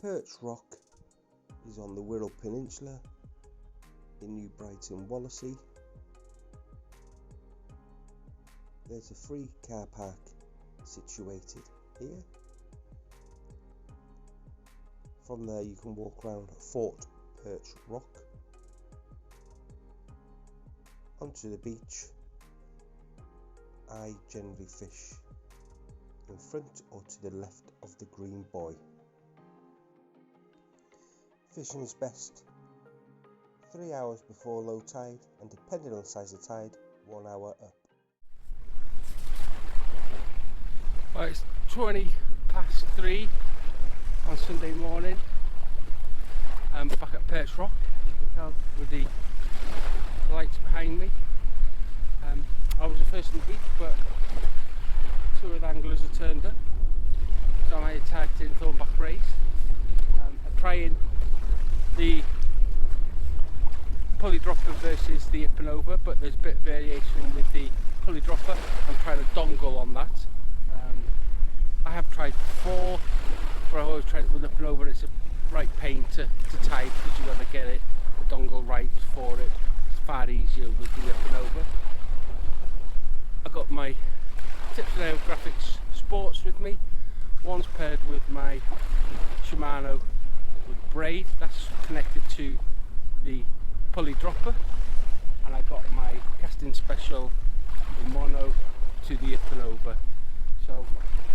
Perch Rock is on the Wirral Peninsula in New Brighton, Wallasey. There's a free car park situated here. From there you can walk around Fort Perch Rock onto the beach. I generally fish in front or to the left of the green buoy. Fishing is best 3 hours before low tide, and depending on the size of tide, 1 hour up. Well, it's 3:20 on Sunday morning. I'm back at Perch Rock, you can tell with the lights behind me. I was the first on the beach, but 2 of the anglers had turned up, so I tagged in Thornback Rays. I'm trying the pulley dropper versus the up and over, but there's a bit of variation with the pulley dropper. I'm trying a dongle on that. I have tried before, but I've always tried it with up and over. It's a right pain to tie because you've got to get the dongle right for it. It's far easier with the up and over. I've got my Tips and Aerographics Sports with me. One's paired with my Shimano with braid, that's connected to the pulley dropper, and I got my Casting Special in mono to the up and over. So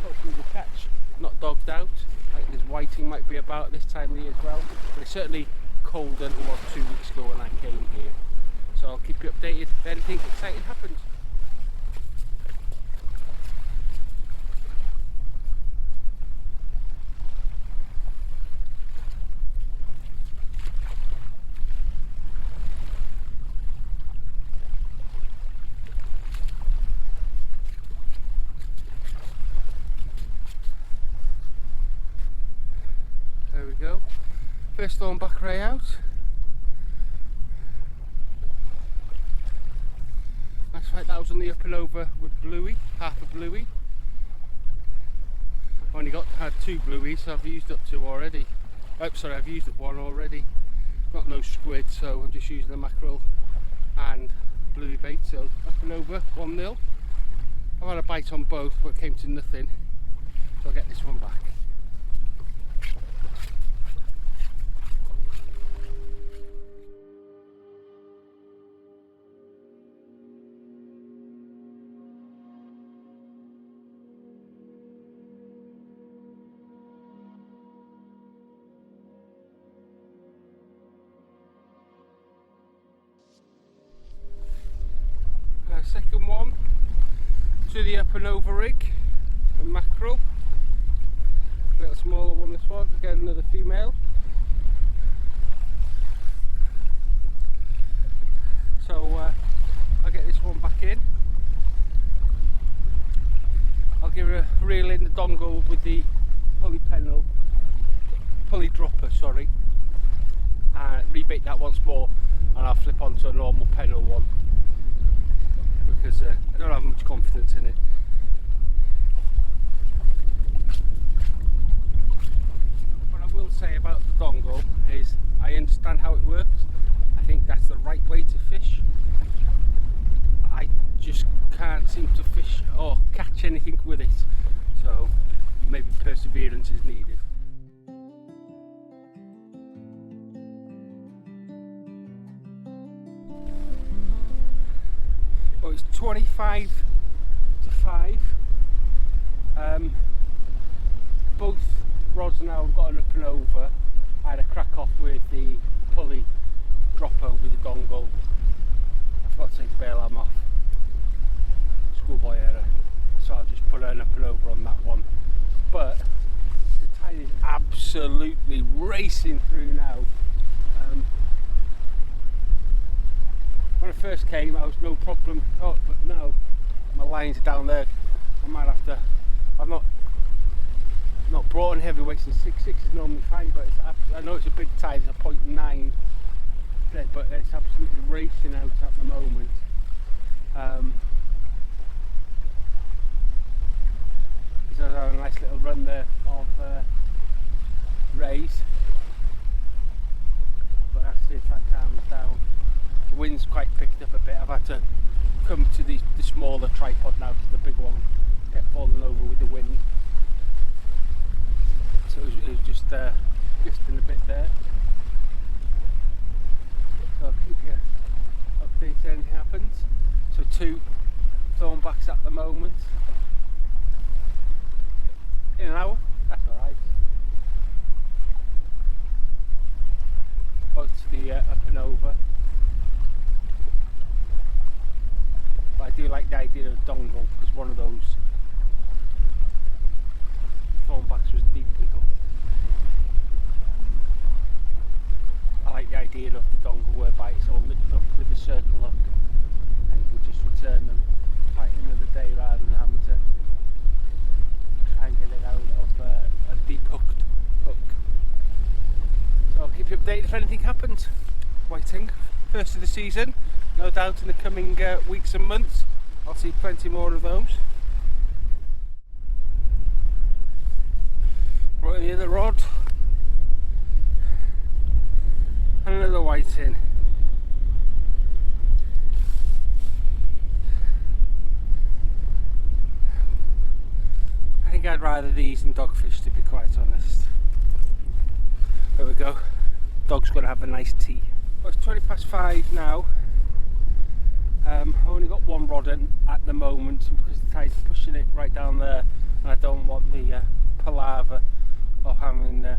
hopefully the catch not dogged out. I think this whiting might be about this time of year as well, but it's certainly colder than it was 2 weeks ago when I came here. So I'll keep you updated if anything exciting happens. There we go, first Thornback Ray out. That's right, that was on the up and over with bluey, half a bluey. Only had 2 blueys, so I've used up 2 already. Oh, sorry, I've used up 1 already. Got no squid, so I'm just using the mackerel and bluey bait. So up and over, 1-0. I've had a bite on both, but it came to nothing. So I'll get this one back. Second one to the up and over rig, a mackerel, a little smaller one this one, again another female. So I'll get this one back in. I'll give it a reel in the dongle with the pulley dropper, sorry, and rebait that once more, and I'll flip onto a normal pennel one, because I don't have much confidence in it. What I will say about the dongle is I understand how it works. I think that's the right way to fish. I just can't seem to fish or catch anything with it, so maybe perseverance is needed. Well, it's 25 to 5. Both rods now have got an up and over. I had a crack off with the pulley dropper with the dongle. I forgot to take the bail arm off. Schoolboy error. So I'll just put an up and over on that one. But the tide is absolutely racing through now. When I first came, I was no problem. Oh, but no, my lines are down there. I might have to. I've not brought in heavyweights, and 6.6 is normally fine. But I know it's a big tide. It's a 0.9, but it's absolutely racing out at the moment. There's a nice little run there of rays, but I'll see if that calms down. The wind's quite picked up a bit. I've had to come to the smaller tripod now because the big one kept falling over with the wind. So it was just lifting a bit there. So I'll keep you updated if anything happens. So 2 thornbacks at the moment. In an hour, that's alright. Both to the up and over. But I do like the idea of a dongle because one of those thornbacks was deeply hooked. I like the idea of the dongle whereby it's all linked up with the circle hook and you can just return them right another day rather than having to try and get it out of a deep hooked hook. So I'll keep you updated if anything happens. Whiting, first of the season, no doubt in the coming weeks and months I'll see plenty more of those. Right near the rod. And another whiting. I think I'd rather these than dogfish, to be quite honest. There we go. Dog's going to have a nice tea. Well, it's 5:20 now. I've only got one rod in at the moment because the tide's pushing it right down there, and I don't want the palaver of having the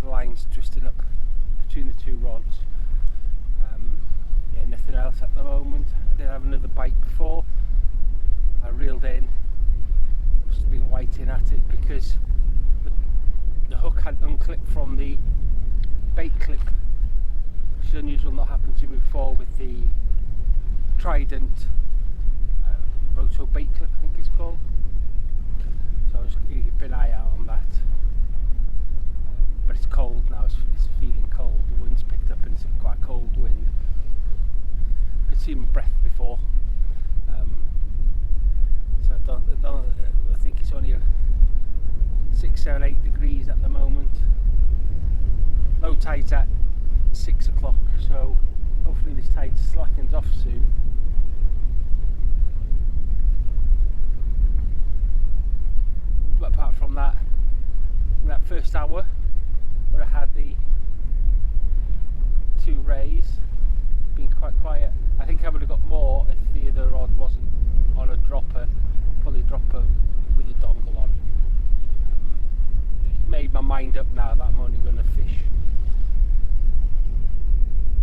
lines twisted up between the 2 rods. Yeah, nothing else at the moment. I did have another bite before. I reeled in. Must have been whiting at it because the hook had unclipped from the bait clip, which is unusual, not happened to me before with the Trident roto bait clip, I think it's called. So I was going to keep an eye out on that. But it's cold now, it's feeling cold. The wind's picked up and it's quite a cold wind. I could see my breath before. So I think it's only 6, 7, 8 degrees at the moment. Low tide's at 6 o'clock, so hopefully this tide slackens off soon. But apart from that, in that first hour where I had the 2 rays, been quite quiet. I think I would have got more if the other rod wasn't on a dropper, fully dropper with a dongle on. Made my mind up now that I'm only going to fish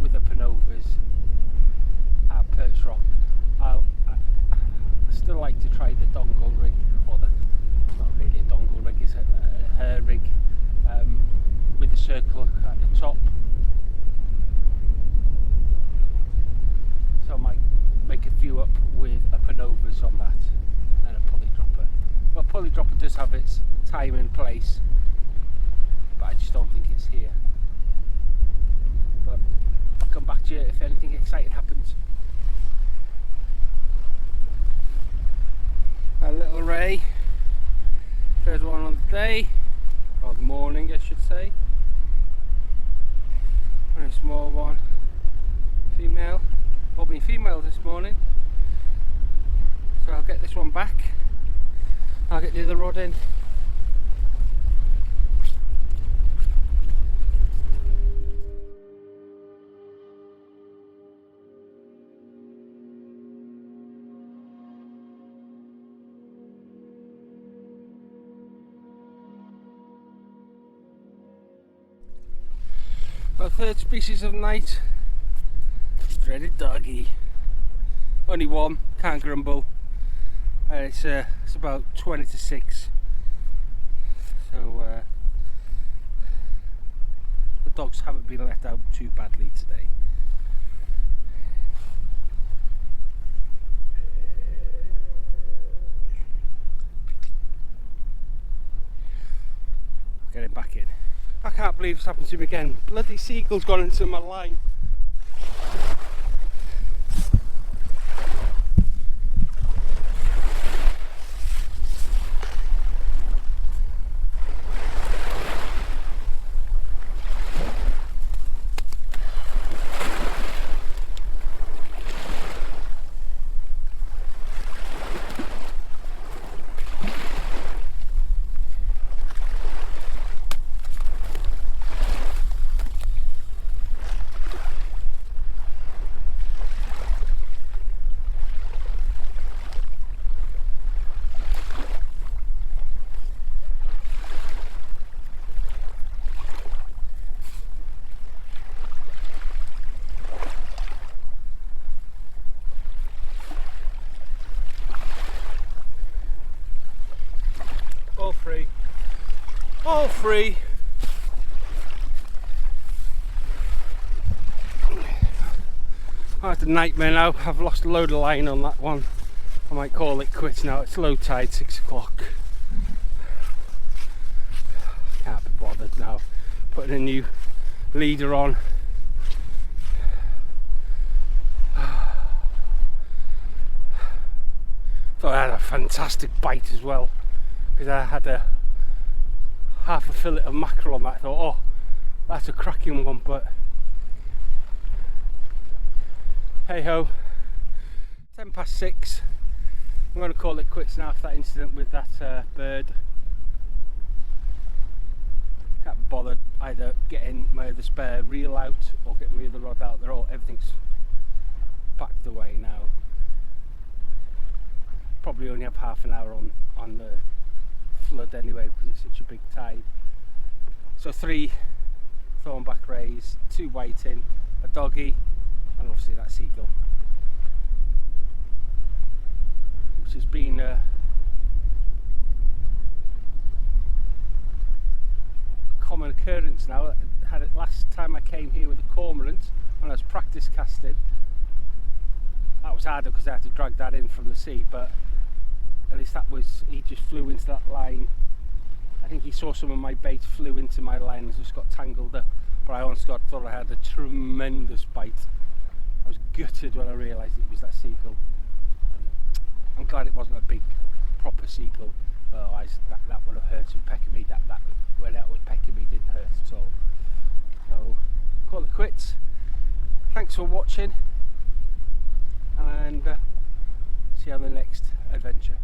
with the Panovas at Perch Rock. I still like to try the dongle rig, or it's not really a dongle rig, it's a hair rig with the circle at the top. So I might make a few up with a Panovas on that and a pulley dropper. Well, a pulley dropper does have its time and place, but I just don't think it's here. But I'll come back to you if anything exciting happens. A little ray, third one on the day, or the morning I should say, and a small one, female, all being female this morning, so I'll get this one back, I'll get the other rod in. Our third species of night, dreaded doggy. Only one, can't grumble. And it's about 20 to 6. So the dogs haven't been let out too badly today. Getting back in. I can't believe it's happened to me again. Bloody seagull's gone into my line. all three. That's a nightmare now. I've lost a load of line on that one. I might call it quits now. It's low tide, 6 o'clock. Can't be bothered now putting a new leader on. Thought I had a fantastic bite as well, because I had a half a fillet of mackerel on that. I thought, oh, that's a cracking one, but hey ho. 6:10. I'm going to call it quits now after that incident with that bird. Can't be bothered either getting my other spare reel out or getting my other rod out. Everything's packed away now. Probably only have half an hour on the flood anyway, because it's such a big tide. So 3 Thornback Rays, 2 whiting, a doggy, and obviously that seagull, which has been a common occurrence now. I had it last time I came here with a cormorant when I was practice casting. That was harder because I had to drag that in from the sea, but at least that was, he just flew into that line. I think he saw some of my bait, flew into my line and just got tangled up. But I honestly thought I had a tremendous bite. I was gutted when I realised it was that seagull. I'm glad it wasn't a big proper seagull, otherwise that would have hurt him pecking me. That when that was pecking me didn't hurt at all. So call it quits. Thanks for watching, and see you on the next adventure.